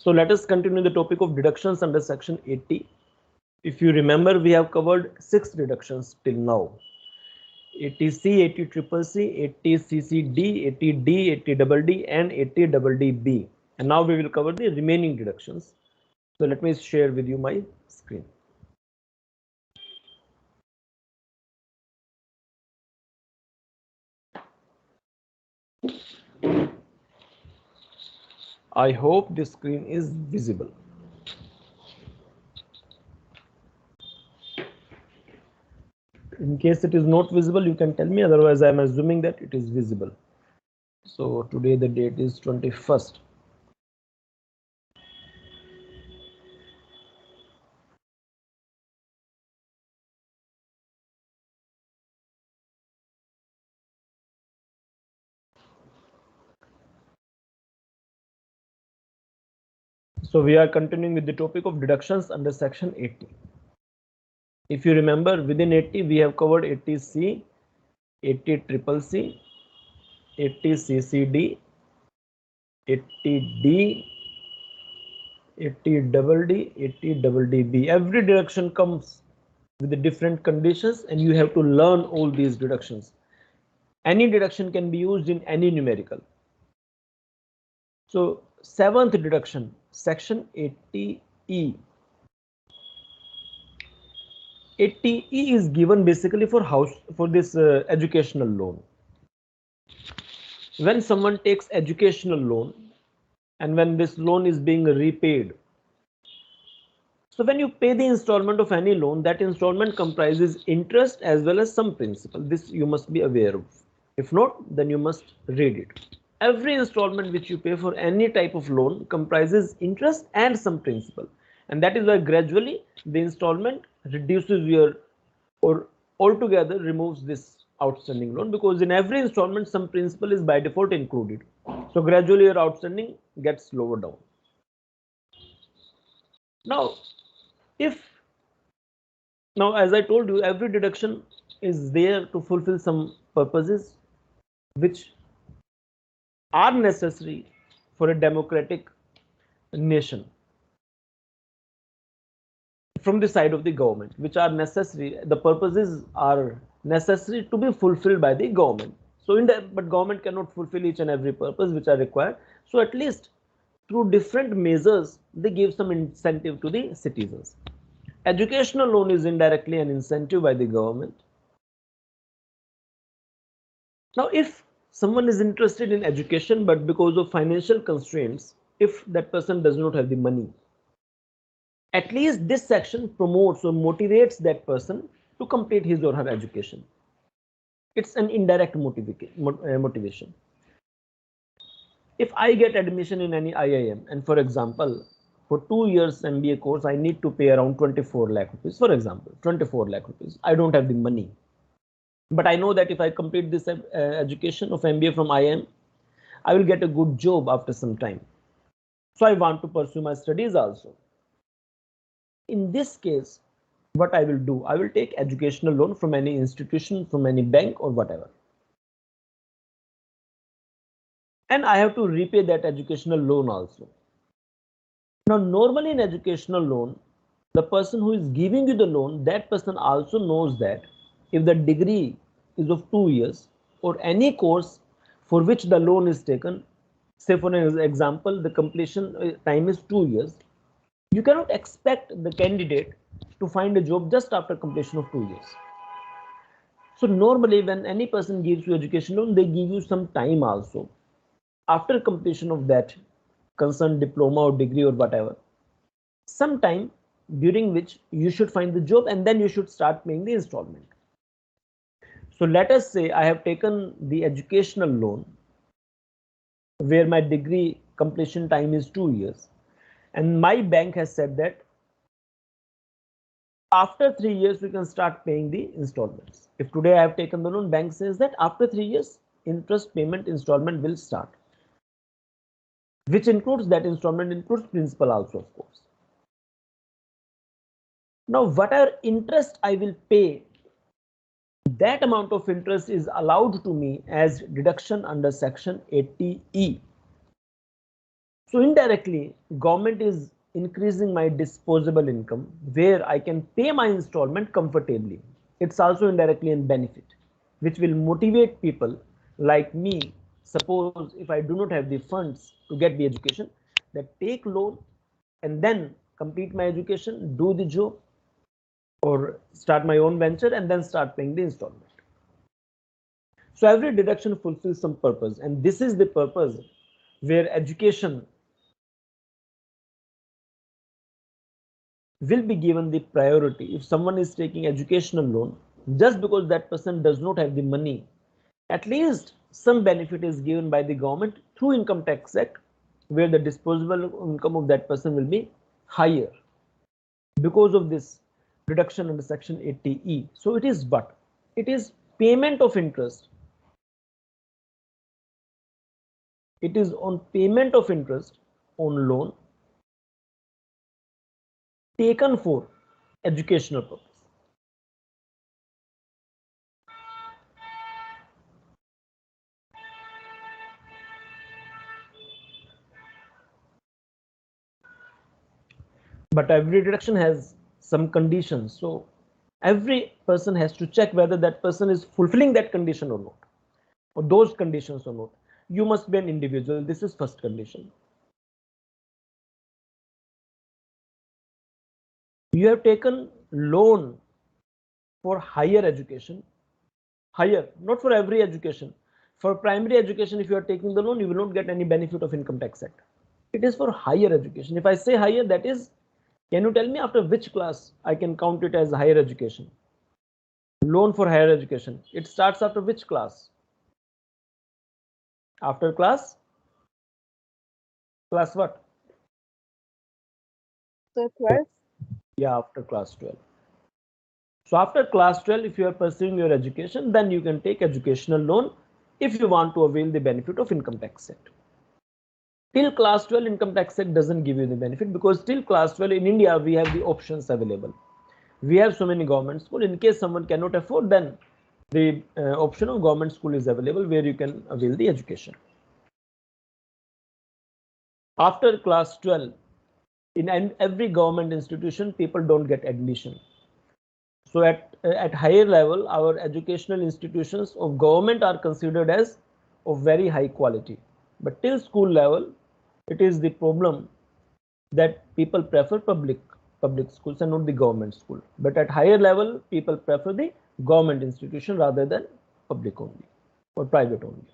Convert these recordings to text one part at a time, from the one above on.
So let us continue the topic of deductions under section 80. If you remember, we have covered 6 deductions till now. 80C, 80CCC, 80CCD, 80D, 80DD and 80DDB. And now we will cover the remaining deductions. So let me share with you my screen. I hope this screen is visible. In case it is not visible, you can tell me, otherwise I am assuming that it is visible. So today the date is 21st. So we are continuing with the topic of deductions under section 80. If you remember, within 80 we have covered 80C, 80CCC, 80CCD, 80D, 80DD, 80DDB. Every deduction comes with the different conditions and you have to learn all these deductions. Any deduction can be used in any numerical. So 7th deduction, section 80E. 80E is given basically for this educational loan. When someone takes educational loan and when this loan is being repaid, so when you pay the installment of any loan, that installment comprises interest as well as some principal. This you must be aware of. If not, then you must read it. Every installment which you pay for any type of loan comprises interest and some principal, and that is why gradually the installment reduces your or altogether removes this outstanding loan, because in every installment some principal is by default included. So gradually your outstanding gets lower down. Now, as I told you, every deduction is there to fulfill some purposes which are necessary for a democratic nation from the side of the government, which are necessary. The purposes are necessary to be fulfilled by the government. So but government cannot fulfill each and every purpose which are required. So at least through different measures, they give some incentive to the citizens. Educational loan is indirectly an incentive by the government. Now, if someone is interested in education, but because of financial constraints, if that person does not have the money, at least this section promotes or motivates that person to complete his or her education. It's an indirect motivation. If I get admission in any IIM, and for example, for 2 years MBA course, I need to pay around 24 lakh rupees, for example, 24 lakh rupees. I don't have the money. But I know that if I complete this education of MBA from IIM, I will get a good job after some time. So I want to pursue my studies also. In this case, what I will do, I will take educational loan from any institution, from any bank or whatever. And I have to repay that educational loan also. Now, normally in educational loan, the person who is giving you the loan, that person also knows that if the degree is of 2 years or any course for which the loan is taken, say for an example, the completion time is 2 years, you cannot expect the candidate to find a job just after completion of 2 years. So normally when any person gives you education loan, they give you some time also after completion of that concerned diploma or degree or whatever, some time during which you should find the job and then you should start paying the installment. So let us say I have taken the educational loan where my degree completion time is 2 years, and my bank has said that after 3 years we can start paying the installments. If today I have taken the loan, bank says that after 3 years interest payment installment will start, which includes that installment includes principal also, of course. Now whatever interest I will pay, that amount of interest is allowed to me as deduction under section 80E. So indirectly, government is increasing my disposable income where I can pay my installment comfortably. It's also indirectly a benefit, which will motivate people like me. Suppose if I do not have the funds to get the education, that take loan and then complete my education, do the job, or start my own venture and then start paying the installment. So every deduction fulfills some purpose, and this is the purpose where education will be given the priority. If someone is taking educational loan, just because that person does not have the money, at least some benefit is given by the government through Income Tax Act, where the disposable income of that person will be higher because of this reduction under section 80E. So it is what? It is payment of interest. It is on payment of interest on loan taken for educational purpose. But every deduction has some conditions. So every person has to check whether that person is fulfilling that condition or not, or those conditions or not. You must be an individual. This is first condition. You have taken loan for higher education. Higher, not for every education. For primary education, if you are taking the loan, you will not get any benefit of Income Tax Act. It is for higher education. If I say higher, that is, can you tell me after which class I can count it as higher education? Loan for higher education. It starts after which class? After class? Class what? So 12. Yeah, after class 12. So after class 12, if you are pursuing your education, then you can take educational loan if you want to avail the benefit of Income Tax Act. Till class 12, Income Tax Act doesn't give you the benefit, because till class 12 in India, we have the options available. We have so many government schools. In case someone cannot afford, then the option of government school is available where you can avail the education. After class 12, in every government institution, people don't get admission. So at higher level, our educational institutions of government are considered as of very high quality. But till school level, it is the problem that people prefer public schools and not the government school. But at higher level, people prefer the government institution rather than public only or private only.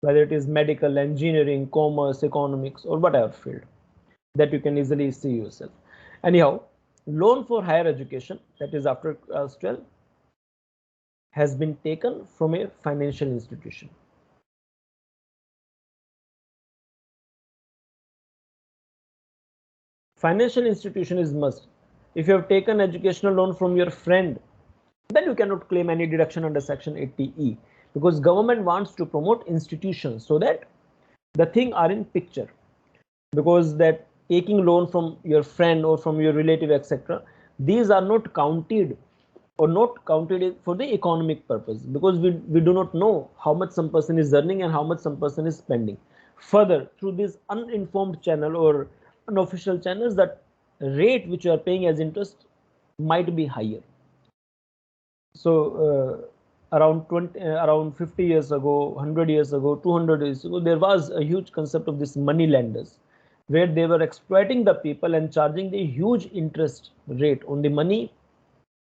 Whether it is medical, engineering, commerce, economics, or whatever field that you can easily see yourself. Anyhow, loan for higher education, that is after class 12, has been taken from a financial institution. Financial institution is must. If you have taken educational loan from your friend, then you cannot claim any deduction under section 80E, because government wants to promote institutions so that the thing are in picture. Because that taking loan from your friend or from your relative, etc., these are not counted or not counted for the economic purpose, because we do not know how much some person is earning and how much some person is spending. Further, through this uninformed channel or unofficial channels, that rate which you are paying as interest might be higher. So around 50 years ago, 100 years ago, 200 years ago, there was a huge concept of this money lenders, where they were exploiting the people and charging the huge interest rate on the money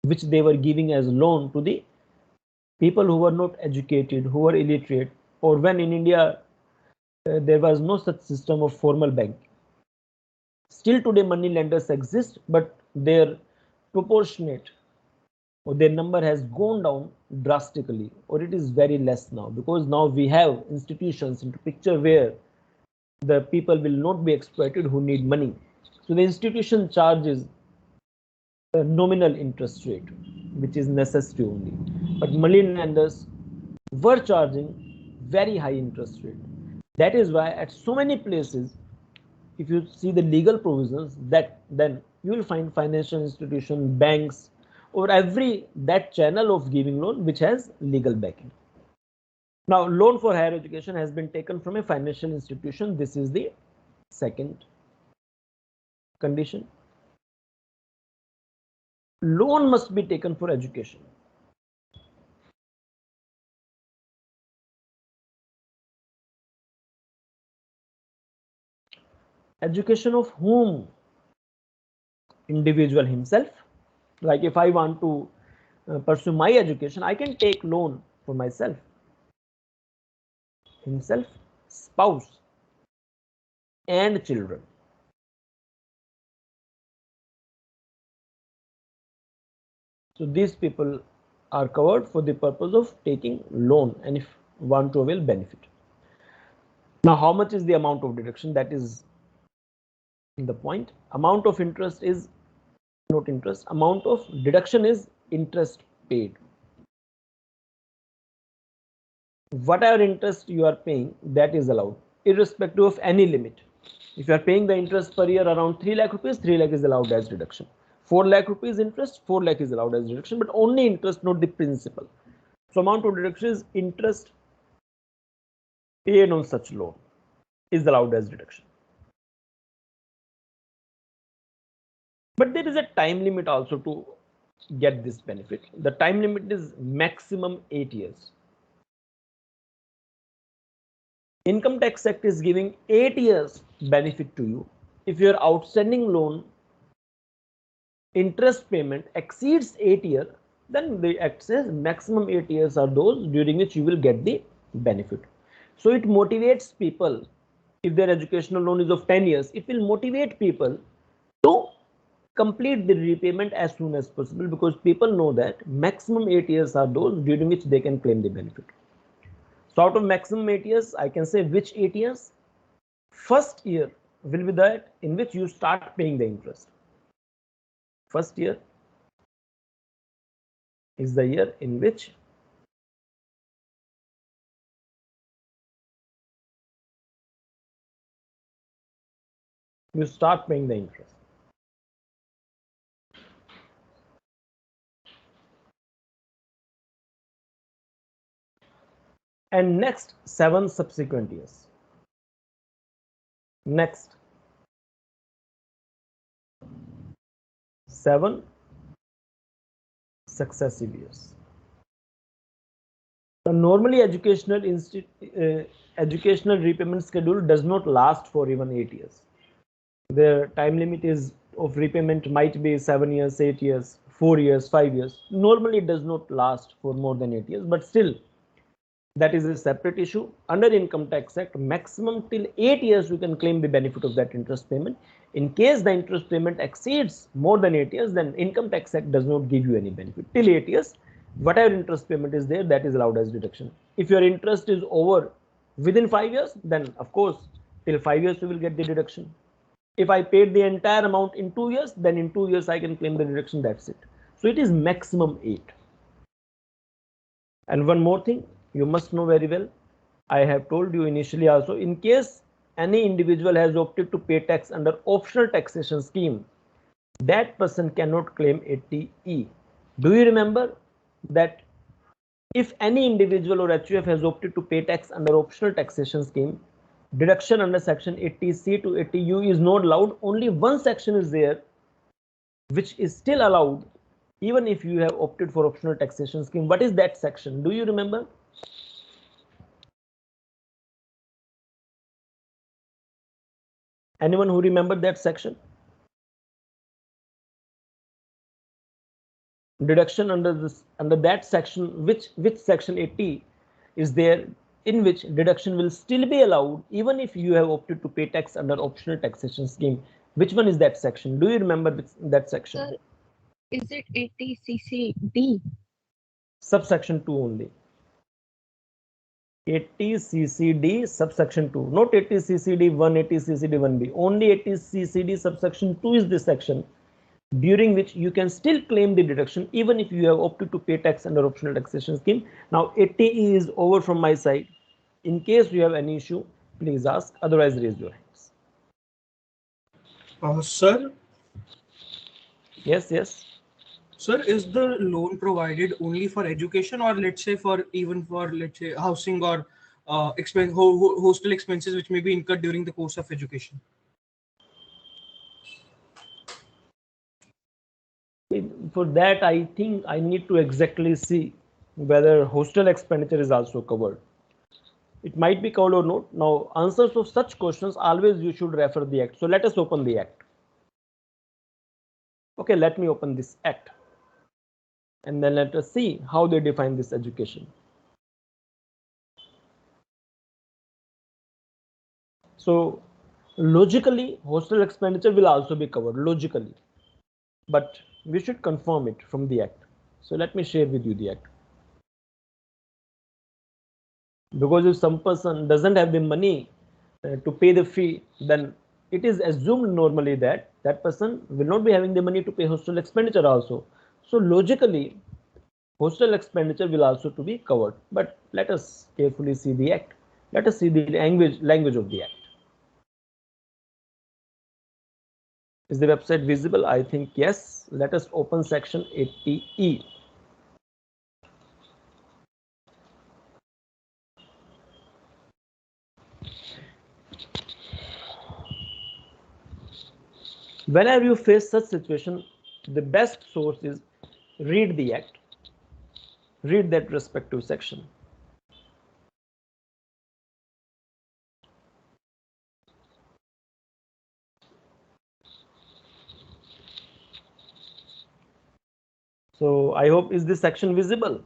which they were giving as loan to the people who were not educated, who were illiterate, or when in India there was no such system of formal bank. Still today money lenders exist, but their proportionate or their number has gone down drastically, or it is very less now, because now we have institutions into picture where the people will not be exploited who need money. So the institution charges a nominal interest rate, which is necessary only. But money lenders were charging very high interest rate. That is why at so many places, if you see the legal provisions, that then you will find financial institution, banks, or every that channel of giving loan which has legal backing. Now, loan for higher education has been taken from a financial institution. This is the Second condition, loan must be taken for education. Education of whom? Individual himself. Like if I want to pursue my education, I can take loan for myself, himself, spouse, and children. So these people are covered for the purpose of taking loan and if want to avail benefit. Now, how much is the amount of deduction? That is the point. Amount of interest is not interest. Amount of deduction is interest paid. Whatever interest you are paying, that is allowed, irrespective of any limit. If you are paying the interest per year around 3 lakh rupees, 3 lakh is allowed as deduction. 4 lakh rupees interest, 4 lakh is allowed as deduction, but only interest, not the principal. So amount of deduction is interest paid on such loan is allowed as deduction. But there is a time limit also to get this benefit. The time limit is maximum 8 years. Income Tax Act is giving 8 years benefit to you. If your outstanding loan interest payment exceeds 8 years, then the act says maximum 8 years are those during which you will get the benefit. So it motivates people. If their educational loan is of 10 years, it will motivate people to complete the repayment as soon as possible, because people know that maximum 8 years are those during which they can claim the benefit. So out of maximum 8 years, I can say which 8 years? First year will be that in which you start paying the interest. First year is the year in which you start paying the interest. And next 7 subsequent years. Next 7 successive years. So normally educational repayment schedule does not last for even 8 years. The time limit is of repayment might be 7 years, 8 years, 4 years, 5 years. Normally it does not last for more than 8 years, but still that is a separate issue. Under Income Tax Act, maximum till 8 years you can claim the benefit of that interest payment. In case the interest payment exceeds more than 8 years, then Income Tax Act does not give you any benefit. Till 8 years, whatever interest payment is there, that is allowed as deduction. If your interest is over within 5 years, then of course till 5 years you will get the deduction. If I paid the entire amount in 2 years, then in 2 years I can claim the deduction, that's it. So it is maximum 8. And one more thing you must know very well, I have told you initially also, in case any individual has opted to pay tax under optional taxation scheme, that person cannot claim 80E. Do you remember that if any individual or HUF has opted to pay tax under optional taxation scheme, deduction under section 80C to 80U is not allowed. Only one section is there which is still allowed even if you have opted for optional taxation scheme. What is that section? Do you remember? Anyone who remembered that section? Deduction under that section, which section 80 is there, in which deduction will still be allowed even if you have opted to pay tax under optional taxation scheme. Which one is that section? Do you remember that section? Sir, is it 80 CCD? Subsection 2 only. 80 CCD subsection 2, not 80 CCD 1, 80 CCD 1B. Only 80 CCD subsection 2 is the section during which you can still claim the deduction even if you have opted to pay tax under optional taxation scheme. Now 80E is over from my side. In case you have any issue, please ask, otherwise raise your hands. Sir? Yes. Sir, is the loan provided only for education, or let's say even for let's say housing or hostel expenses which may be incurred during the course of education? For that, I think I need to exactly see whether hostel expenditure is also covered. It might be covered or not. Now, answers of such questions, always you should refer the act. So let us open the act. Okay, let me open this act. And then let us see how they define this education. So logically, hostel expenditure will also be covered logically, but we should confirm it from the act. So let me share with you the act. Because if some person doesn't have the money to pay the fee, then it is assumed normally that that person will not be having the money to pay hostel expenditure also. So logically, hostel expenditure will also to be covered. But let us carefully see the act. Let us see the language of the act. Is the website visible? I think yes. Let us open section 80E. Whenever you face such situation, the best source is read the act, read that respective section. So I hope, is this section visible?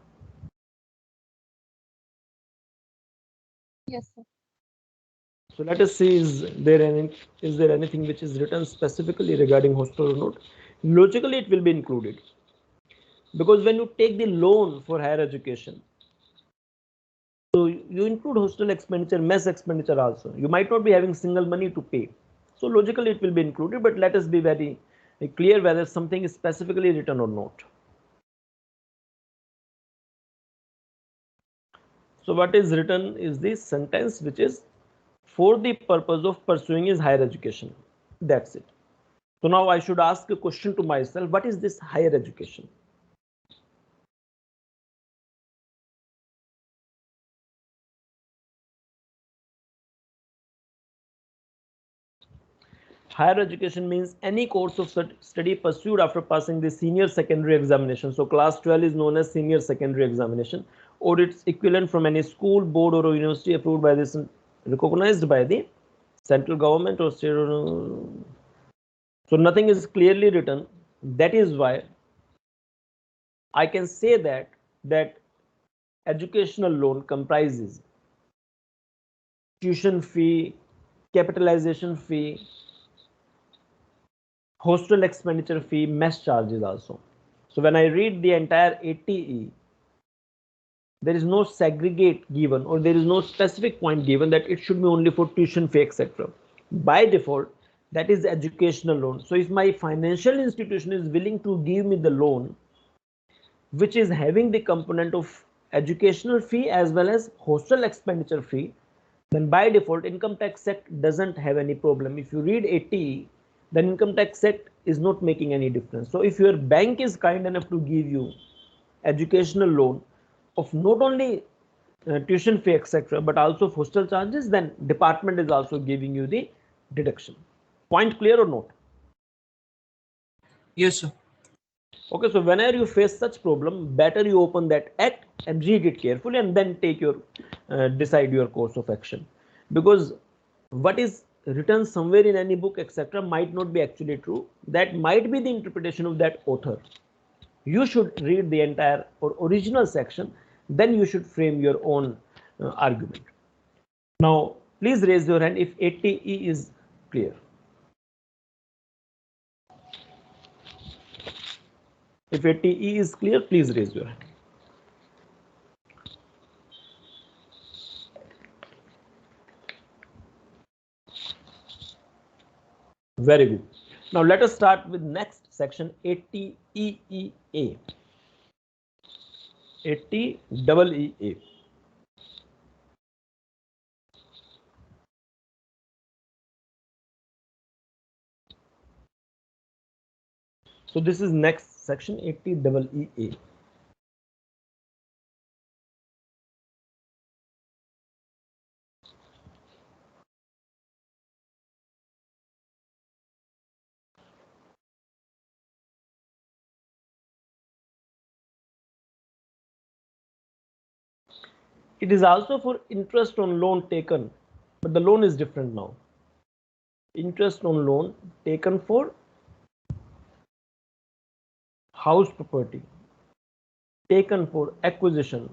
Yes, sir. So let us see, is there anything which is written specifically regarding hostel or not? Logically, it will be included, because when you take the loan for higher education, so you include hostel expenditure, mess expenditure also. You might not be having single money to pay. So logically it will be included, but let us be very clear whether something is specifically written or not. So what is written is this sentence, which is for the purpose of pursuing is higher education. That's it. So now I should ask a question to myself, what is this higher education? Higher education means any course of study pursued after passing the senior secondary examination. So class 12 is known as senior secondary examination, or its equivalent from any school, board, or university approved by this, recognized by the central government or state. So nothing is clearly written. That is why I can say that educational loan comprises tuition fee, capitalization fee, hostel expenditure fee, mess charges also. So when I read the entire 80E, there is no segregate given, or there is no specific point given that it should be only for tuition fee, etc. By default, that is educational loan. So if my financial institution is willing to give me the loan, which is having the component of educational fee as well as hostel expenditure fee, then by default income tax act doesn't have any problem. If you read 80, then income tax act is not making any difference. So if your bank is kind enough to give you educational loan of not only tuition fee, etc., but also hostel charges, then department is also giving you the deduction. Point clear or not? Yes, sir. Okay, so whenever you face such problem, better you open that act and read it carefully, and then take your decide your course of action. Because what is written somewhere in any book, etc., might not be actually true. That might be the interpretation of that author. You should read the entire or original section, then you should frame your own argument. Now please raise your hand if 80E is clear. If 80E is clear, please raise your hand. Very good. Now let us start with next section, 80EEA. 80EEA. So this is next section, 80EEA. It is also for interest on loan taken, but the loan is different now. Interest on loan taken for house property, taken for acquisition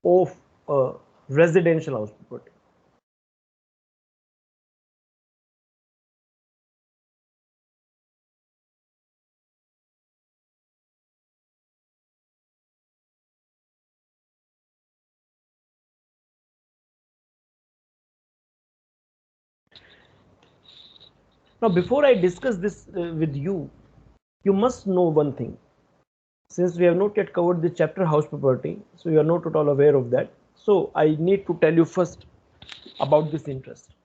of a residential house property. Now, before I discuss this with you, you must know one thing. Since we have not yet covered the chapter house property, so you are not at all aware of that. So I need to tell you first about this interest.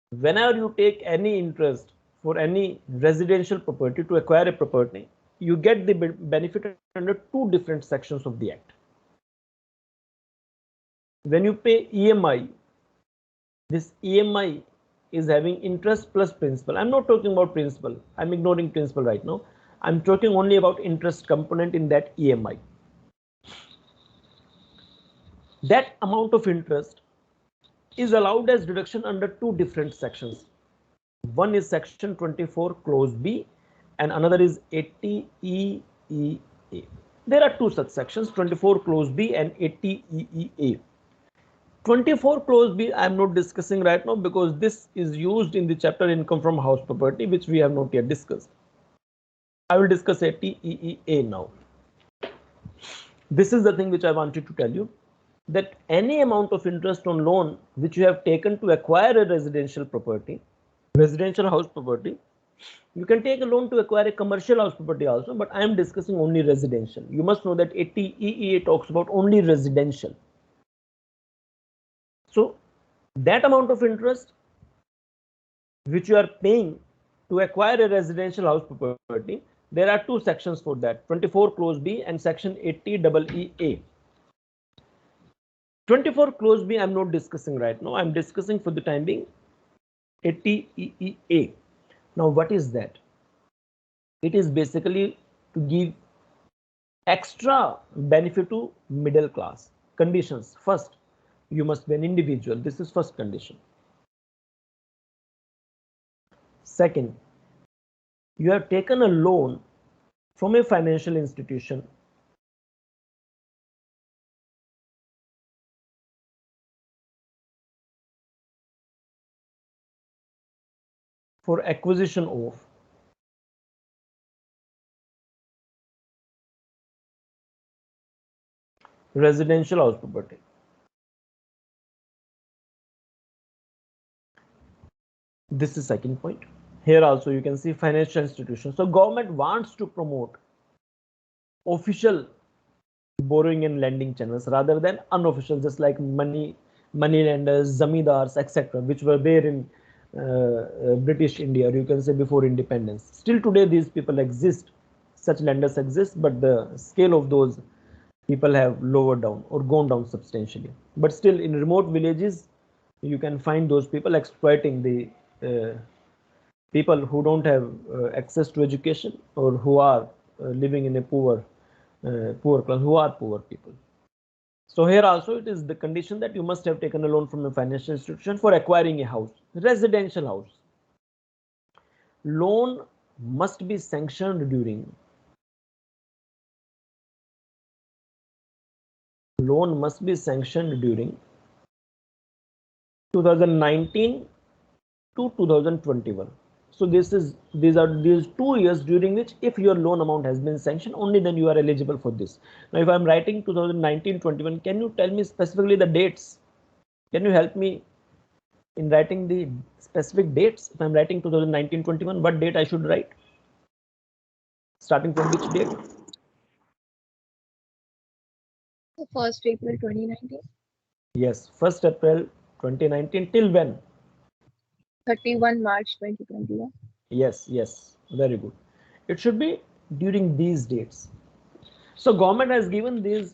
Whenever you take any interest for any residential property to acquire a property, you get the benefit under two different sections of the Act. When you pay EMI, this EMI is having interest plus principal. I'm not talking about principal. I'm ignoring principal right now. I'm talking only about interest component in that EMI. That amount of interest is allowed as deduction under two different sections. One is section 24 clause B and another is 80 EEA. There are two such sections, 24 clause B and 80 EEA. 24 clause B I am not discussing right now because this is used in the chapter income from house property, which we have not yet discussed. I will discuss 80 EEA now. This is the thing which I wanted to tell you, that any amount of interest on loan which you have taken to acquire a residential property, residential house property, you can take a loan to acquire a commercial house property also, but I am discussing only residential. You must know that 80 EEA talks about only residential. So that amount of interest which you are paying to acquire a residential house property, there are two sections for that, 24 clause B and section 80 EEA. 24 clause B I'm not discussing right now. I'm discussing for the time being 80 EEA. Now what is that? It is basically to give extra benefit to middle class. Conditions: first, you must be an individual. This is first condition. Second, you have taken a loan from a financial institution for acquisition of residential house property. This is second point. Here also you can see financial institutions. So government wants to promote official borrowing and lending channels rather than unofficial, just like money lenders, zamindars, etc., which were there in British India, or you can say before independence. Still today these people exist, such lenders exist, but the scale of those people have lowered down or gone down substantially. But still in remote villages you can find those people exploiting the people who don't have access to education or who are living in a poor class, who are poor people. So here also it is the condition that you must have taken a loan from a financial institution for acquiring a house, residential house. Loan must be sanctioned during 2019 to 2021. So these are 2 years during which, if your loan amount has been sanctioned, only then you are eligible for this. Now if I'm writing 2019-21, can you tell me specifically the dates? Can you help me in writing the specific dates? If I'm writing 2019-21, what date I should write? Starting from which date? 1st April 2019. Yes, 1st April 2019 till when? 31 March 2021. Yes, very good. It should be during these dates. So government has given these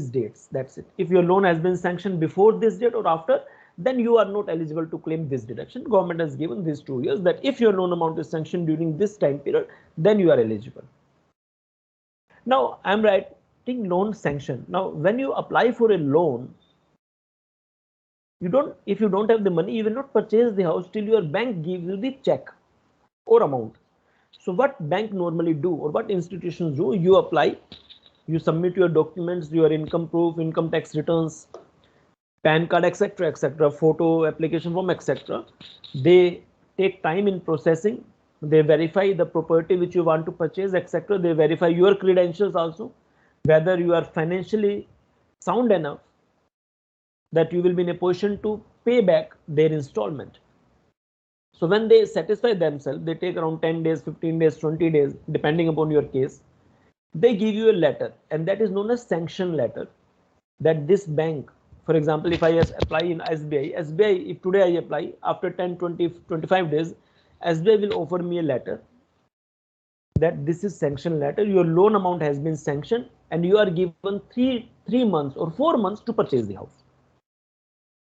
dates. That's it. If your loan has been sanctioned before this date or after, then you are not eligible to claim this deduction. Government has given these 2 years that if your loan amount is sanctioned during this time period, then you are eligible. Now I'm getting loan sanction. Now, when you apply for a loan, if you don't have the money, you will not purchase the house till your bank gives you the check or amount. So what bank normally do, or what institutions do, you apply, you submit your documents, your income proof, income tax returns, PAN card, etc., photo, application form, etc. They take time in processing. They verify the property which you want to purchase, etc. They verify your credentials also, whether you are financially sound enough that you will be in a position to pay back their installment. So when they satisfy themselves, they take around 10 days, 15 days, 20 days, depending upon your case. They give you a letter, and that is known as sanction letter, that this bank, for example, if I apply in SBI, if today I apply, after 10, 20, 25 days, SBI will offer me a letter that this is sanction letter, your loan amount has been sanctioned, and you are given three months or 4 months to purchase the house.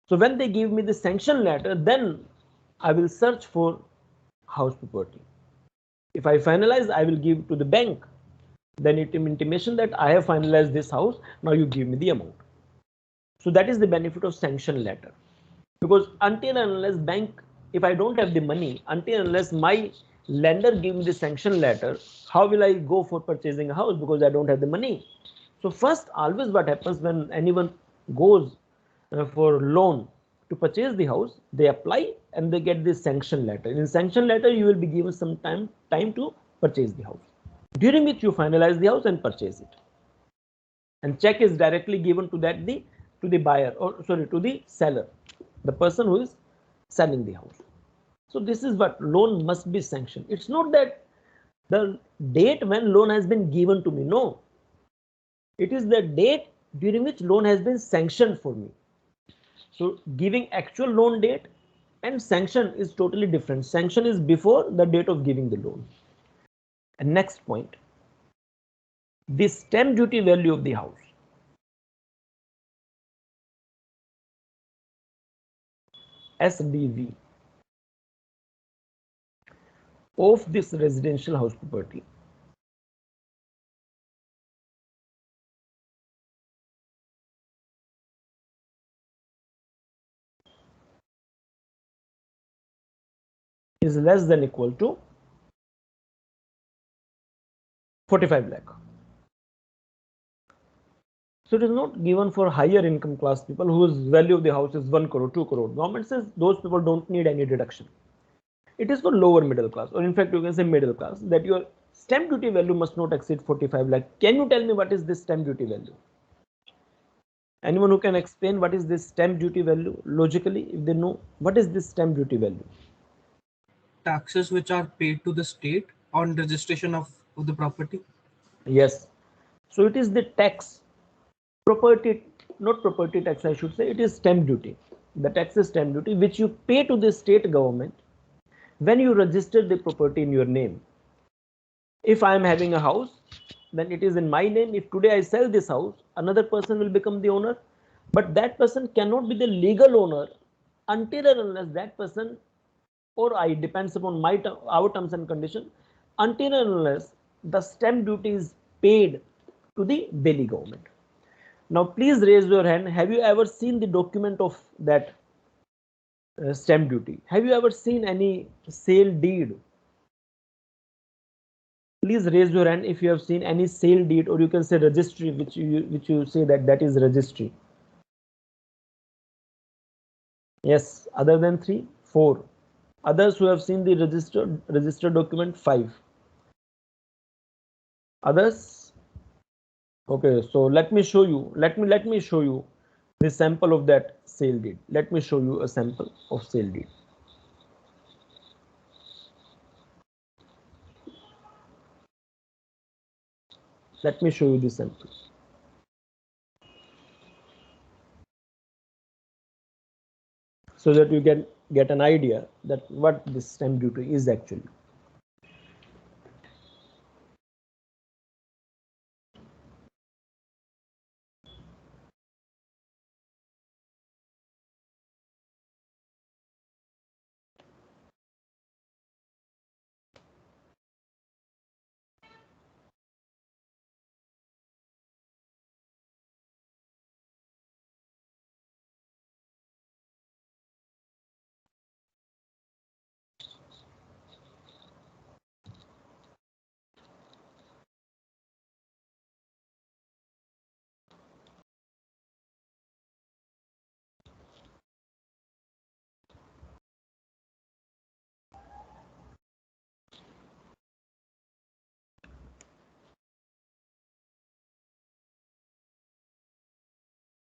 So when they give me the sanction letter, then I will search for house property. If I finalize, I will give to the bank. Then it intimation that I have finalized this house. Now you give me the amount. So that is the benefit of sanction letter. Because until and unless bank, if I don't have the money, until and unless my lender give me the sanction letter, how will I go for purchasing a house? Because I don't have the money. So first, always what happens when anyone goes for loan to purchase the house, they apply and they get this sanction letter. In sanction letter, you will be given some time to purchase the house, during which you finalize the house and purchase it. And check is directly given to the buyer, or sorry, to the seller, the person who is selling the house. So this is what loan must be sanctioned. It's not that the date when loan has been given to me. No, it is the date during which loan has been sanctioned for me. So giving actual loan date and sanction is totally different. Sanction is before the date of giving the loan. And next point, the stamp duty value of the house. SDV of this residential house property is less than equal to 45 lakh. So it is not given for higher income class people whose value of the house is 1 crore, 2 crore. Government says those people don't need any deduction. It is for lower middle class, or in fact you can say middle class, that your stamp duty value must not exceed 45 lakh. Can you tell me what is this stamp duty value? Anyone who can explain what is this stamp duty value logically, if they know what is this stamp duty value? Taxes which are paid to the state on registration of the property. Yes. So it is the tax, property, not property tax, I should say, it is stamp duty. The tax is stamp duty which you pay to the state government when you register the property in your name. If I am having a house, then it is in my name. If today I sell this house, another person will become the owner, but that person cannot be the legal owner until and unless that person, or I, depends upon our terms and condition, until and unless the stamp duty is paid to the Delhi government. Now please raise your hand. Have you ever seen the document of that stamp duty? Have you ever seen any sale deed? Please raise your hand if you have seen any sale deed, or you can say registry, which you say that is registry. Yes, other than 3, 4. Others who have seen the registered document, 5. Others? Okay, so let me show you. Let me show you the sample of that sale deed. Let me show you a sample of sale deed. Let me show you the sample, so that you can get an idea that what this stamp duty is actually.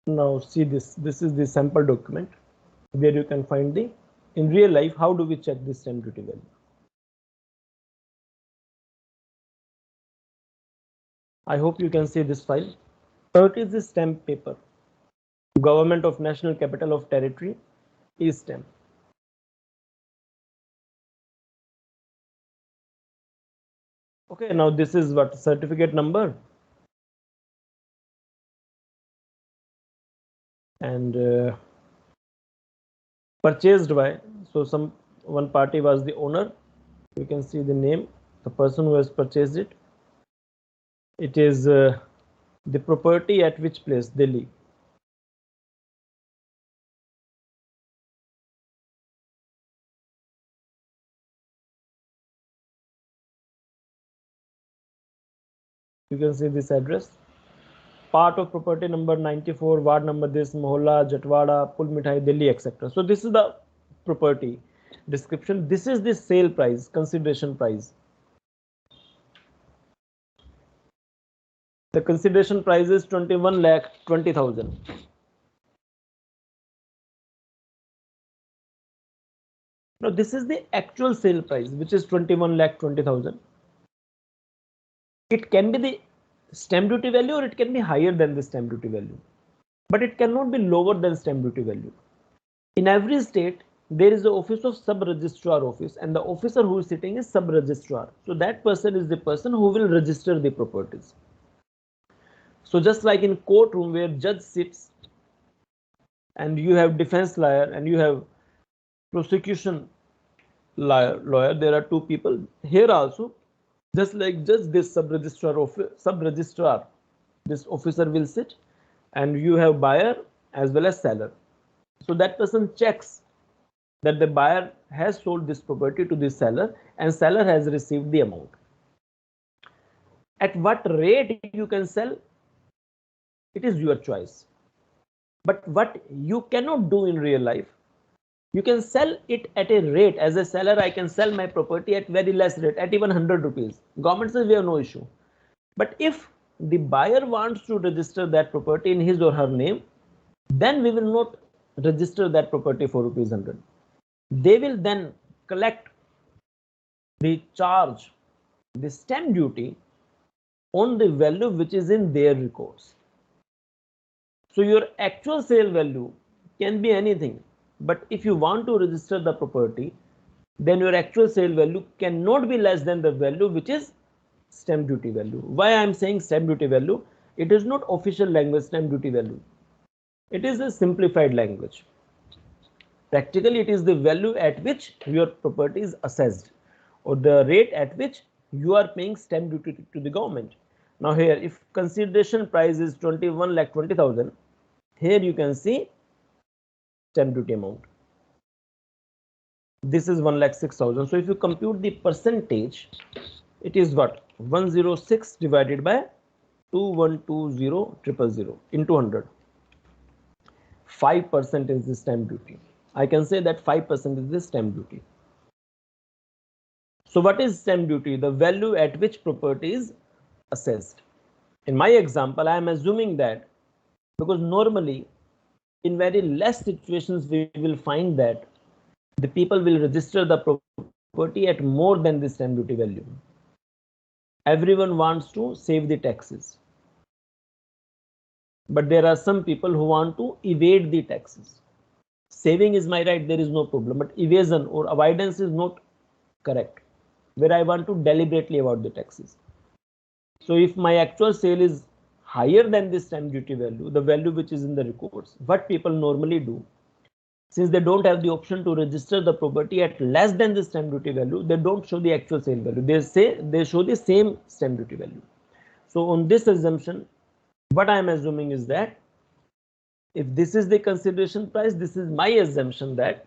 Now see this. This is the sample document where you can find the, in real life, how do we check the stamp duty value. I hope you can see this file. So it is the stamp paper. Government of National Capital of Territory is stamp. Okay, now this is what certificate number. And purchased by, so some one party was the owner. You can see the name, the person who has purchased it. It is the property at which place? Delhi. You can see this address. Part of property number 94, ward number this, Mohalla, Jatwada, Pul Mithai, Delhi, etc. So this is the property description. This is the sale price, consideration price. The consideration price is 21,20,000. Now this is the actual sale price, which is 21,20,000. It can be the stamp duty value or it can be higher than the stamp duty value, but it cannot be lower than stamp duty value. In every state, there is the office of sub-registrar office, and the officer who is sitting is sub-registrar. So that person is the person who will register the properties. So just like in courtroom where judge sits and you have defense lawyer and you have prosecution lawyer, there are two people. Here also, just like just this sub-registrar, this officer will sit, and you have buyer as well as seller. So that person checks that the buyer has sold this property to the seller and seller has received the amount. At what rate you can sell, it is your choice. But what you cannot do in real life, you can sell it at a rate. As a seller, I can sell my property at very less rate, at even 100 rupees. Government says we have no issue. But if the buyer wants to register that property in his or her name, then we will not register that property for rupees 100. They will then collect the charge, the stamp duty on the value which is in their records. So your actual sale value can be anything, but if you want to register the property, then your actual sale value cannot be less than the value which is stamp duty value. Why I am saying stamp duty value? It is not official language stamp duty value. It is a simplified language. Practically, it is the value at which your property is assessed, or the rate at which you are paying stamp duty to the government. Now here, if consideration price is 21,20,000, here you can see stamp duty amount. This is 1,06,000. So if you compute the percentage, it is what? 106 divided by 2120,000 into 100. 5% is the stamp duty. I can say that 5% is the stamp duty. So what is stamp duty? The value at which property is assessed. In my example, I am assuming that, because normally in very less situations we will find that the people will register the property at more than the stamp duty value. Everyone wants to save the taxes, but there are some people who want to evade the taxes. Saving is my right, there is no problem, but evasion or avoidance is not correct, where I want to deliberately avoid the taxes. So if my actual sale is higher than the stamp duty value, the value which is in the records, what people normally do, since they don't have the option to register the property at less than the stamp duty value, they don't show the actual sale value. They say they show the same stamp duty value. So on this assumption, what I am assuming is that if this is the consideration price, this is my assumption that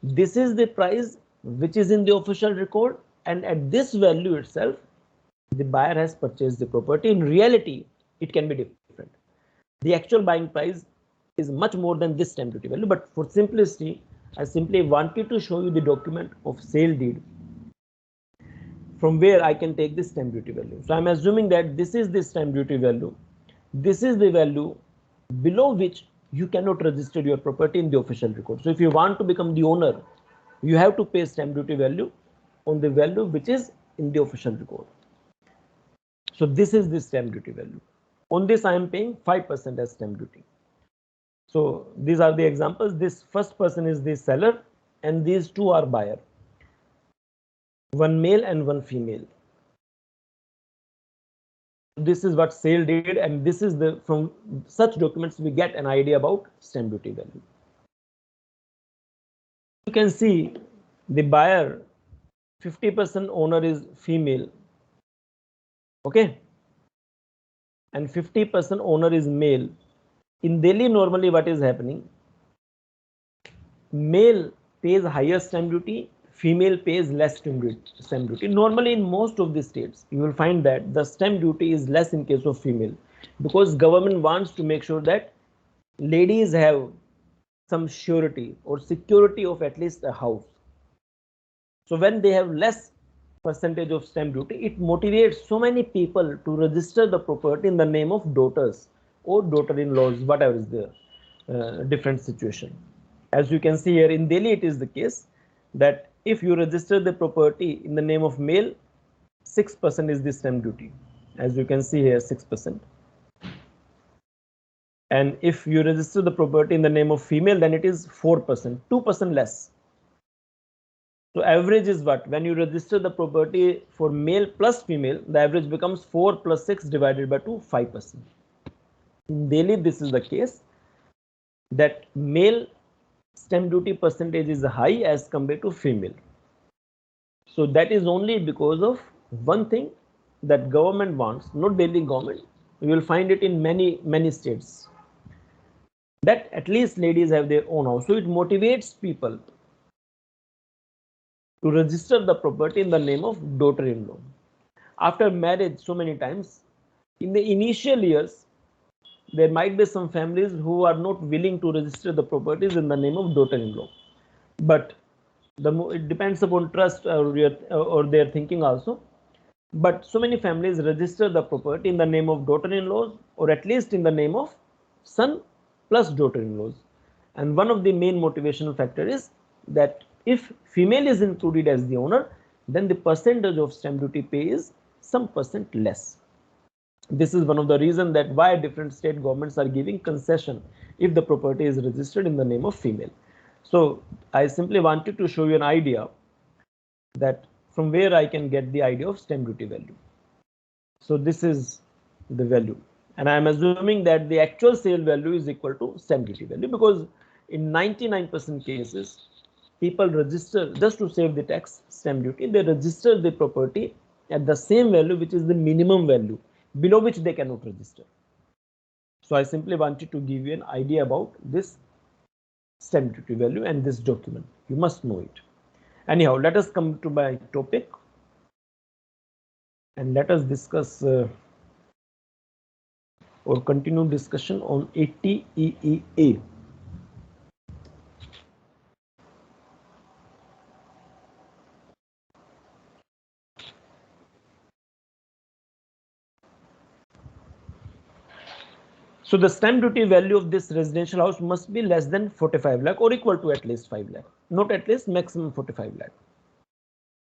this is the price which is in the official record, and at this value itself, the buyer has purchased the property. In reality, it can be different. The actual buying price is much more than this stamp duty value, but for simplicity, I simply wanted to show you the document of sale deed from where I can take the stamp duty value. So I'm assuming that this is the stamp duty value. This is the value below which you cannot register your property in the official record. So if you want to become the owner, you have to pay stamp duty value on the value which is in the official record. So this is the stamp duty value. On this I am paying 5% as stamp duty. So these are the examples. This first person is the seller and these two are buyer, one male and one female. This is what sale did, and this is the, from such documents we get an idea about stamp duty value. You can see the buyer 50% owner is female, okay, and 50% owner is male. In Delhi, normally what is happening, male pays higher stamp duty, female pays less stamp duty. Normally in most of the states you will find that the stamp duty is less in case of female, because government wants to make sure that ladies have some surety or security of at least a house. So when they have less percentage of stamp duty, it motivates so many people to register the property in the name of daughters or daughter-in-laws, whatever is the different situation. As you can see here in Delhi, it is the case that if you register the property in the name of male, 6% is the stamp duty. As you can see here, 6%. And if you register the property in the name of female, then it is 4%, 2% less. So average is what? When you register the property for male plus female, the average becomes 4 plus 6 divided by 2, 5%. In Delhi, this is the case that male stamp duty percentage is high as compared to female. So that is only because of one thing that government wants, not Delhi government. You will find it in many states, that at least ladies have their own house. So it motivates people to register the property in the name of daughter-in-law. After marriage, so many times, in the initial years, there might be some families who are not willing to register the properties in the name of daughter-in-law. But it depends upon trust or their thinking also. But so many families register the property in the name of daughter-in-laws, or at least in the name of son plus daughter-in-laws. And one of the main motivational factor is that if female is included as the owner, then the percentage of stamp duty pay is some percent less. This is one of the reasons that why different state governments are giving concession if the property is registered in the name of female. So I simply wanted to show you an idea that from where I can get the idea of stamp duty value. So this is the value, and I am assuming that the actual sale value is equal to stamp duty value, because in 99% cases people register just to save the tax stamp duty. They register the property at the same value which is the minimum value, below which they cannot register. So I simply wanted to give you an idea about this stamp duty value and this document. You must know it. Anyhow, let us come to my topic and let us discuss or continue discussion on 80 EEA. So the stamp duty value of this residential house must be less than 45 lakh or equal to at least 5 lakh, not at least maximum 45 lakh.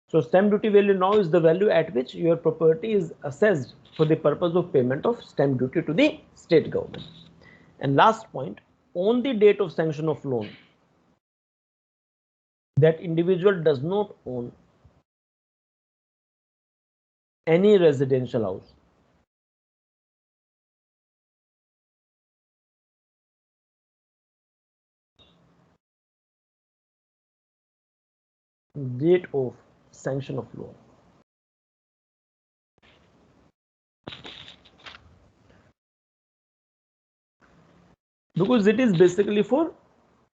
So stamp duty value now is the value at which your property is assessed for the purpose of payment of stamp duty to the state government. And last point, on the date of sanction of loan, that individual does not own any residential house. Date of sanction of loan. Because it is basically for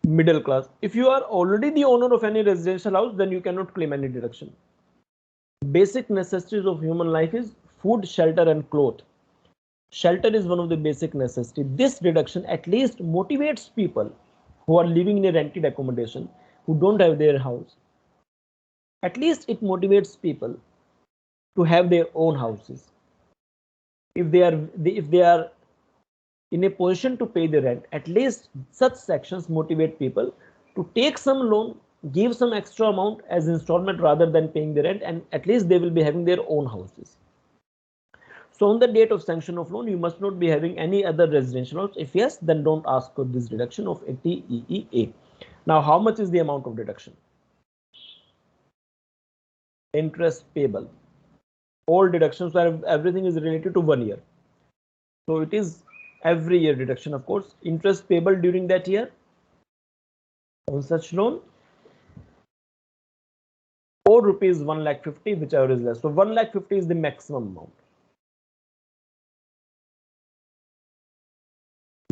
middle class. If you are already the owner of any residential house, then you cannot claim any deduction. Basic necessities of human life is food, shelter, and cloth. Shelter is one of the basic necessities. This deduction at least motivates people who are living in a rented accommodation, who don't have their house. At least it motivates people to have their own houses. If they are in a position to pay the rent, at least such sections motivate people to take some loan, give some extra amount as installment rather than paying the rent, and at least they will be having their own houses. So on the date of sanction of loan, you must not be having any other residential loans. If yes, then don't ask for this deduction of 80 EEA. Now, how much is the amount of deduction? Interest payable. All deductions are, everything is related to 1 year. So it is every year deduction, of course. Interest payable during that year on such loan, or rupees 1,50,000, whichever is less. So 1,50,000 is the maximum amount.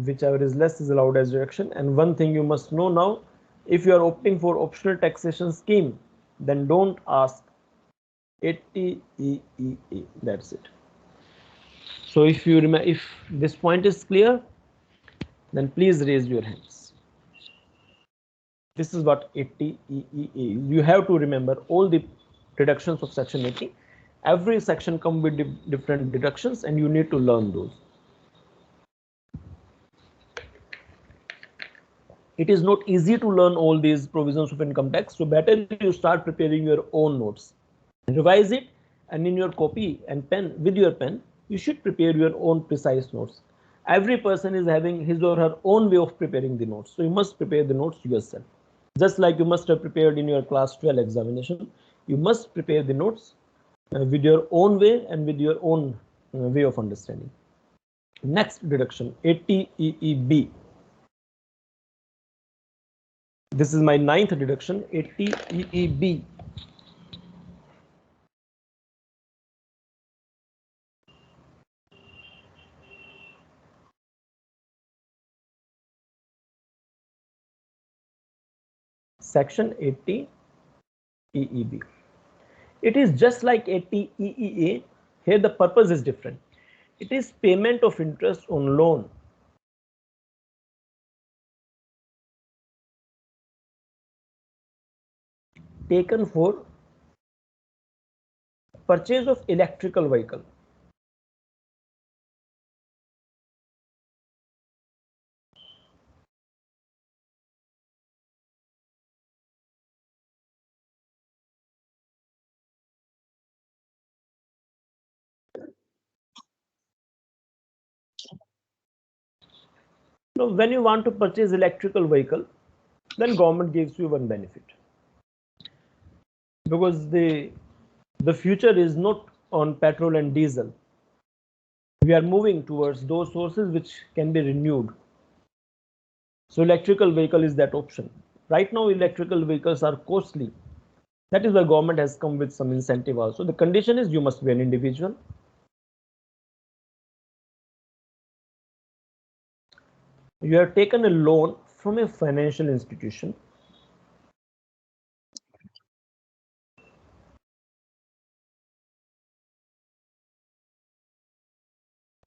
Whichever is less is allowed as deduction. And one thing you must know now, if you are opting for optional taxation scheme, then don't ask 80 EEA. That's it. So if you remember, if this point is clear, then please raise your hands. This is what 80 EEA is. You have to remember all the deductions of section 80. Every section comes with different deductions, and you need to learn those. It is not easy to learn all these provisions of income tax, so better you start preparing your own notes. Revise it, and in your copy and pen, with your pen, you should prepare your own precise notes. Every person is having his or her own way of preparing the notes, so you must prepare the notes yourself. Just like you must have prepared in your class 12 examination, you must prepare the notes with your own way and with your own way of understanding. Next deduction, 80 EEB. This is my 9th deduction, 80 EEB. Section 80 EEB. It is just like 80 EEA. Here the purpose is different. It is payment of interest on loan taken for purchase of electrical vehicle. Now, when you want to purchase electrical vehicle, then government gives you one benefit, because the future is not on petrol and diesel. We are moving towards those sources which can be renewed. So electrical vehicle is that option. Right now, electrical vehicles are costly. That is why government has come with some incentive also. The condition is you must be an individual. You have taken a loan from a financial institution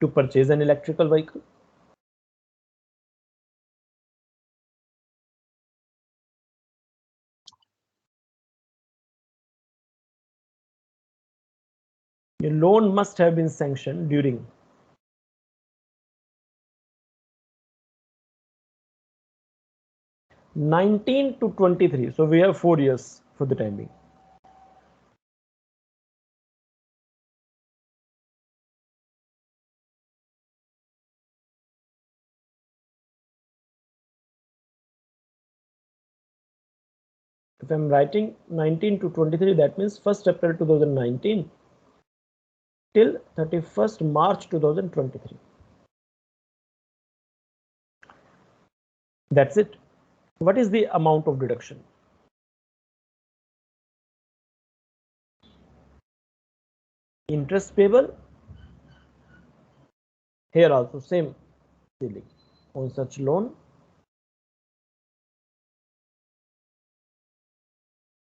to purchase an electrical vehicle. Your loan must have been sanctioned during (19 to 23). So we have 4 years for the time being. If I'm writing 19 to 23, that means 1st April 2019 till 31st March 2023. That's it. What is the amount of deduction? Interest payable. Here also same ceiling on such loan,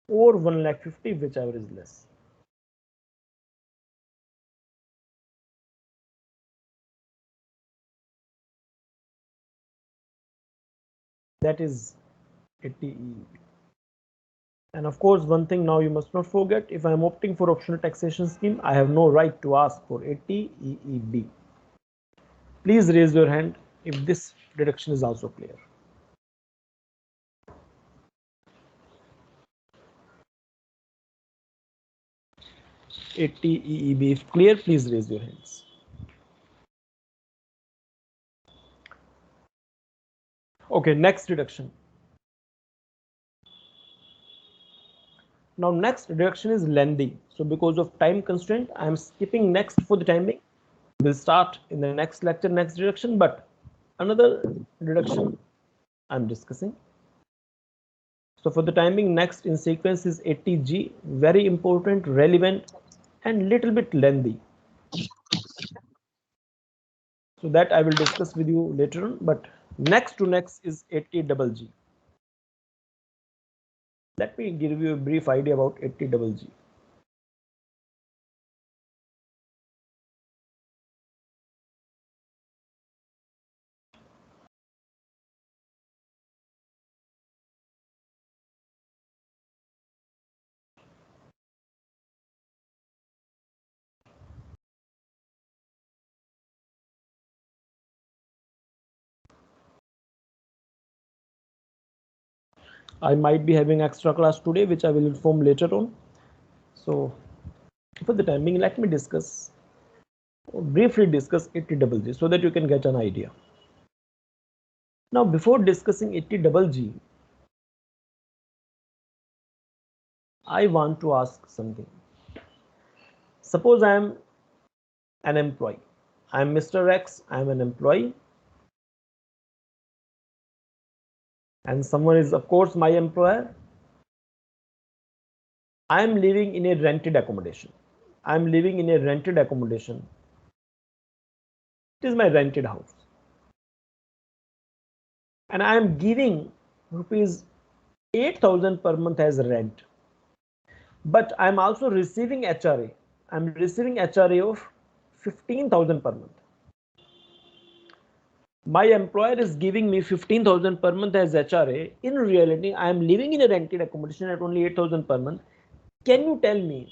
or 1,50,000, whichever is less. That is 80 EEB. And of course, one thing now you must not forget, if I am opting for optional taxation scheme, I have no right to ask for 80 EEB. Please raise your hand if this deduction is also clear. ATEEB, if clear, please raise your hands. Okay, next deduction. Now next deduction is lengthy. So because of time constraint, I am skipping next for the time being. We'll start in the next lecture, next deduction, but another deduction I'm discussing. So for the time being, next in sequence is 80G, very important, relevant, and little bit lengthy. So that I will discuss with you later on, but next to next is 80G. Let me give you a brief idea about 80G. I might be having extra class today, which I will inform later on. So for the time being, let me briefly discuss 80G so that you can get an idea. Now, before discussing 80G, I want to ask something. Suppose I am an employee. I am Mr. X, I am an employee. And someone is, of course, my employer. I am living in a rented accommodation. I am living in a rented accommodation. It is my rented house. And I am giving rupees 8,000 per month as rent. But I'm also receiving HRA. I'm receiving HRA of 15,000 per month. My employer is giving me 15,000 per month as HRA. In reality, I am living in a rented accommodation at only 8,000 per month. Can you tell me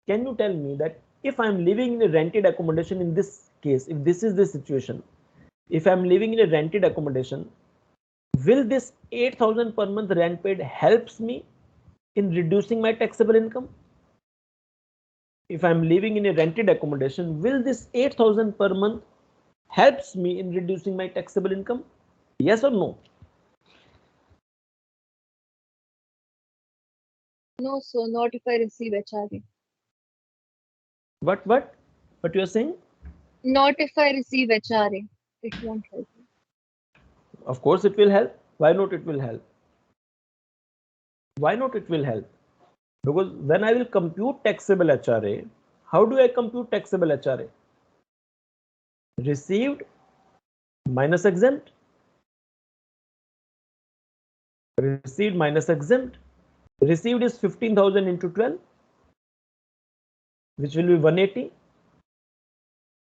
that if I'm living in a rented accommodation in this case, if this is the situation, if I'm living in a rented accommodation, will this 8,000 per month rent paid helps me in reducing my taxable income? If I'm living in a rented accommodation, will this 8,000 per month helps me in reducing my taxable income? Yes or no? No, so not if I receive HRA. What you are saying? Not if I receive HRA. It won't help me. Of course it will help. Why not it will help? Why not it will help? Because when I will compute taxable HRA, how do I compute taxable HRA? Received minus exempt. Received minus exempt. Received is 15,000 into 12, which will be 180.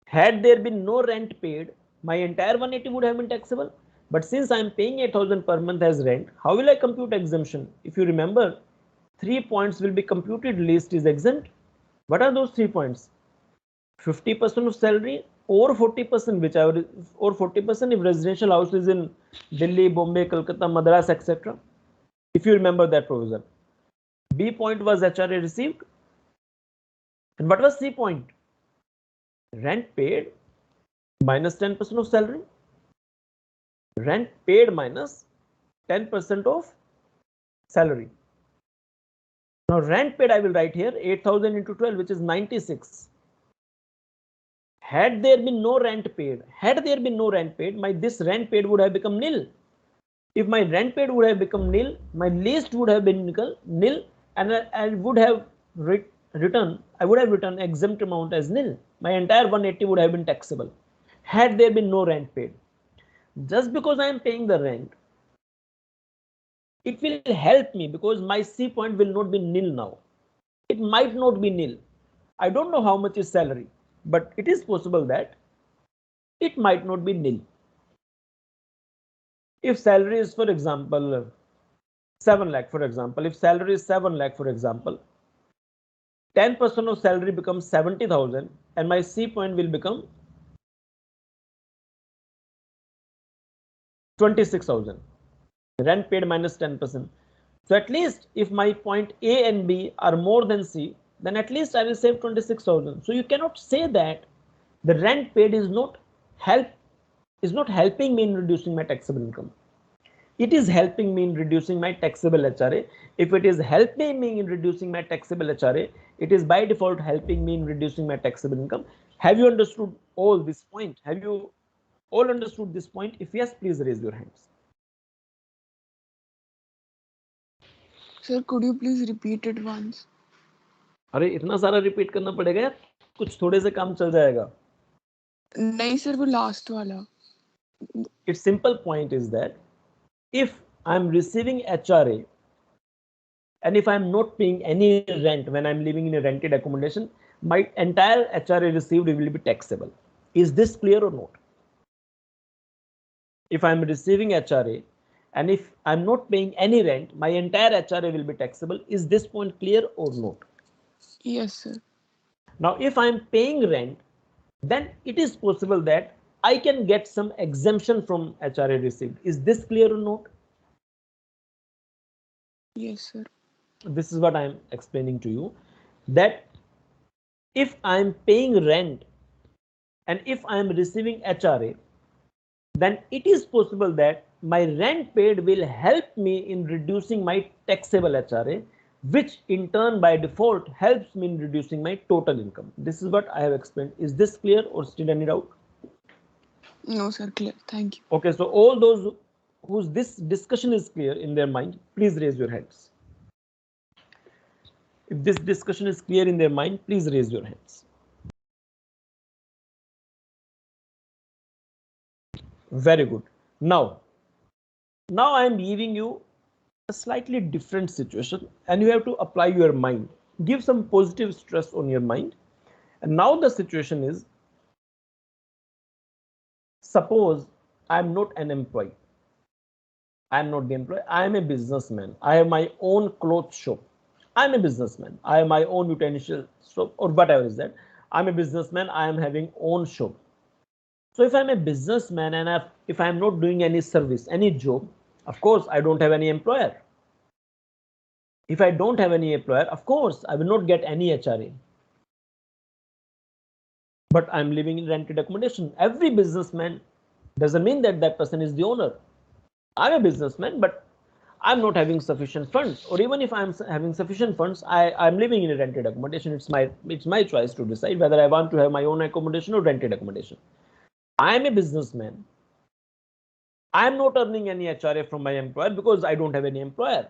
Had there been no rent paid, my entire 180 would have been taxable. But since I am paying 8,000 per month as rent, how will I compute exemption? If you remember, 3 points will be computed. Least is exempt. What are those 3 points? 50% of salary or 40%, whichever, or 40% if residential house is in Delhi, Bombay, Kolkata, Madras, etc. If you remember that provision. B point was HRA received. And what was C point? Rent paid minus 10% of salary. Rent paid minus 10% of salary. Now rent paid I will write here 8,000 into 12, which is 96. Had there been no rent paid, my this rent paid would have become nil. If my rent paid would have become nil, my least would have been nil, and I would have written exempt amount as nil. My entire 180 would have been taxable. Had there been no rent paid. Just because I am paying the rent, it will help me because my C point will not be nil now. It might not be nil. I don't know how much is salary, but it is possible that it might not be nil. If salary is, for example, 7 lakh, for example, if salary is 7 lakh, for example, 10% of salary becomes 70,000 and my C point will become 26,000. Rent paid minus 10%. So at least if my point A and B are more than C, then at least I will save 26,000. So you cannot say that the rent paid is not helping me in reducing my taxable income. It is helping me in reducing my taxable HRA. If it is helping me in reducing my taxable HRA, it is by default helping me in reducing my taxable income. Have you understood all this point? Have you all understood this point? If yes, please raise your hands. Sir, could you please repeat it once? अरे इतना सारा repeat करना पड़ेगा यार, कुछ थोड़े से काम चल जाएगा. नहीं सर, वो लास्ट वाला. Its simple point is that if I'm receiving HRA and if I'm not paying any rent when I'm living in a rented accommodation, my entire HRA received will be taxable. Is this clear or not? If I'm receiving HRA and if I'm not paying any rent, my entire HRA will be taxable. Is this point clear or not? Yes, sir. Now, if I'm paying rent, then it is possible that I can get some exemption from HRA received. Is this clear or not? Yes, sir. This is what I am explaining to you, that if I am paying rent and if I am receiving HRA, then it is possible that my rent paid will help me in reducing my taxable HRA, which in turn by default helps me in reducing my total income. This is what I have explained. Is this clear or still any doubt? No, sir, clear. Thank you. Okay, so all those whose this discussion is clear in their mind, please raise your hands. If this discussion is clear in their mind, please raise your hands. Very good. Now I am giving you a slightly different situation and you have to apply your mind. Give some positive stress on your mind. And now the situation is, suppose I am not an employee. I am not the employee. I am a businessman. I have my own clothes shop. I am a businessman. I have my own utensil shop or whatever is that. I am a businessman. I am having own shop. So if I'm a businessman and if I'm not doing any service, any job, of course, I don't have any employer. If I don't have any employer, of course, I will not get any HRA. But I'm living in rented accommodation. Every businessman doesn't mean that that person is the owner. I'm a businessman, but I'm not having sufficient funds. Or even if I'm having sufficient funds, I'm living in a rented accommodation. It's my choice to decide whether I want to have my own accommodation or rented accommodation. I'm a businessman. I'm not earning any HRA from my employer because I don't have any employer.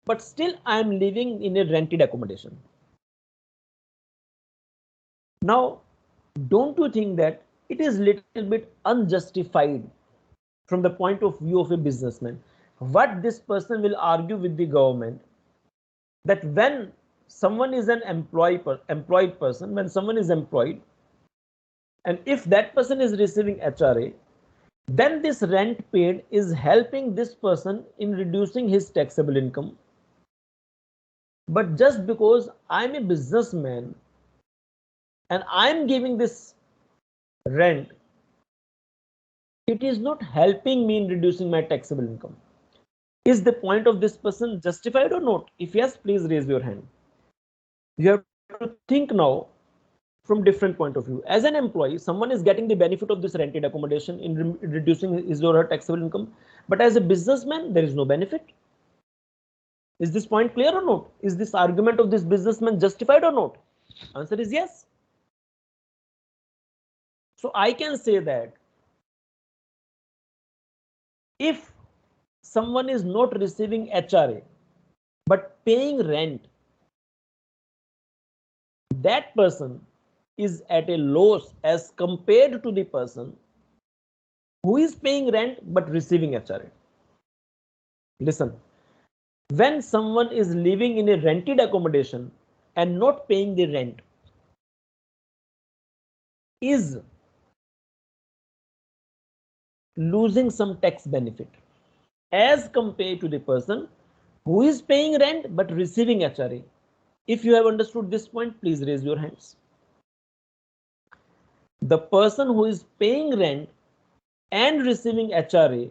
But still I'm living in a rented accommodation. Now, don't you think that it is little bit unjustified from the point of view of a businessman? What this person will argue with the government, that when someone is an employed person, when someone is employed, and if that person is receiving HRA, then this rent paid is helping this person in reducing his taxable income. But just because I'm a businessman and I'm giving this rent, it is not helping me in reducing my taxable income. Is the point of this person justified or not? If yes, please raise your hand. You have to think now from different point of view. As an employee, someone is getting the benefit of this rented accommodation in reducing his or her taxable income. But as a businessman, there is no benefit. Is this point clear or not? Is this argument of this businessman justified or not? Answer is yes. So I can say that if someone is not receiving HRA but paying rent, that person is at a loss as compared to the person who is paying rent but receiving HRA. Listen, when someone is living in a rented accommodation and not paying the rent, is losing some tax benefit as compared to the person who is paying rent but receiving HRA. If you have understood this point, please raise your hands. The person who is paying rent and receiving HRA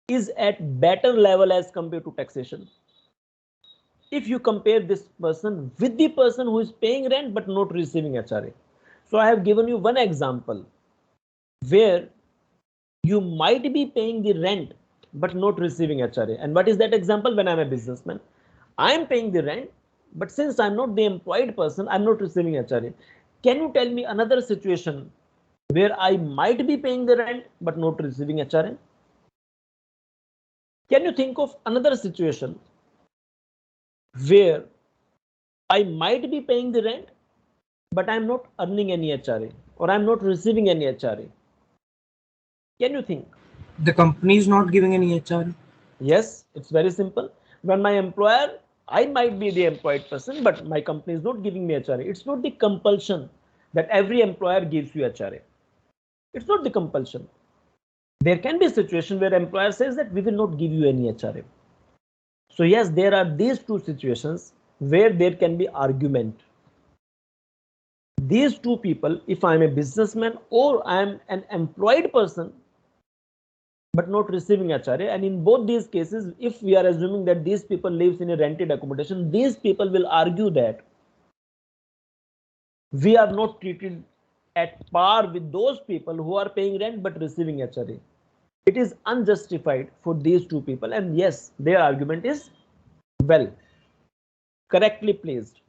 is at better level as compared to taxation. If you compare this person with the person who is paying rent but not receiving HRA. So I have given you one example where you might be paying the rent but not receiving HRA. And what is that example? When I'm a businessman, I'm paying the rent, but since I'm not the employed person, I'm not receiving HRA. Can you tell me another situation where I might be paying the rent but not receiving HRA? Can you think of another situation where I might be paying the rent but I'm not earning any HRA or I'm not receiving any HRA? Can you think? The company is not giving any HR. Yes, it's very simple. When my employer, I might be the employed person, but my company is not giving me HRA. It's not the compulsion that every employer gives you HRA. It's not the compulsion. There can be a situation where employer says that we will not give you any HRA. So yes, there are these two situations where there can be argument. These two people, if I'm a businessman or I'm an employed person, but not receiving HRA, and in both these cases, if we are assuming that these people lives in a rented accommodation, these people will argue that we are not treated at par with those people who are paying rent but receiving HRA. It is unjustified for these two people, and yes, their argument is well correctly placed.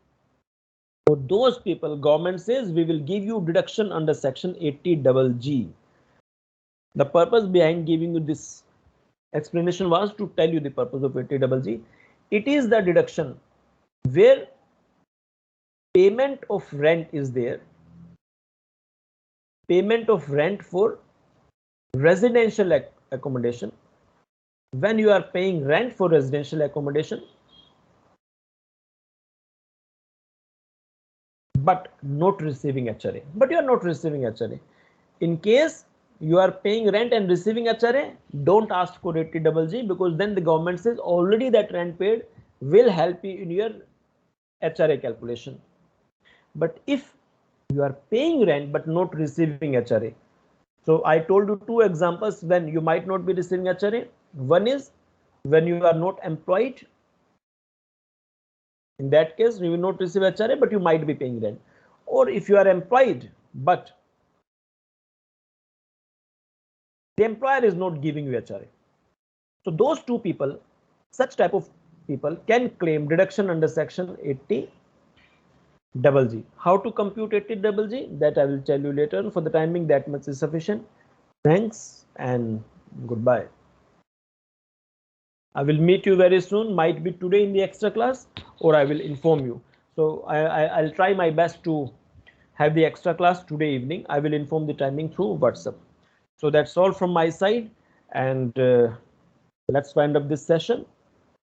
For those people, government says we will give you deduction under section 80GG. The purpose behind giving you this explanation was to tell you the purpose of 80GG. It is the deduction where payment of rent is there. Payment of rent for residential accommodation. When you are paying rent for residential accommodation, but not receiving HRA, but you are not receiving HRA. In case you are paying rent and receiving HRA, don't ask for 80GG, because then the government says already that rent paid will help you in your HRA calculation. But if you are paying rent but not receiving HRA, so I told you two examples when you might not be receiving HRA. One is when you are not employed. In that case, you will not receive HRA, but you might be paying rent. Or if you are employed, but the employer is not giving you HRA. So those two people, such type of people can claim deduction under section 80GG. How to compute 80GG? That I will tell you later. For the timing, that much is sufficient. Thanks and goodbye. I will meet you very soon, might be today in the extra class, or I will inform you. So I'll try my best to have the extra class today evening. I will inform the timing through WhatsApp. So that's all from my side, and let's wind up this session.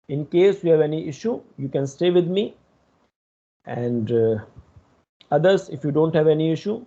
In case you have any issue, you can stay with me, and others, if you don't have any issue,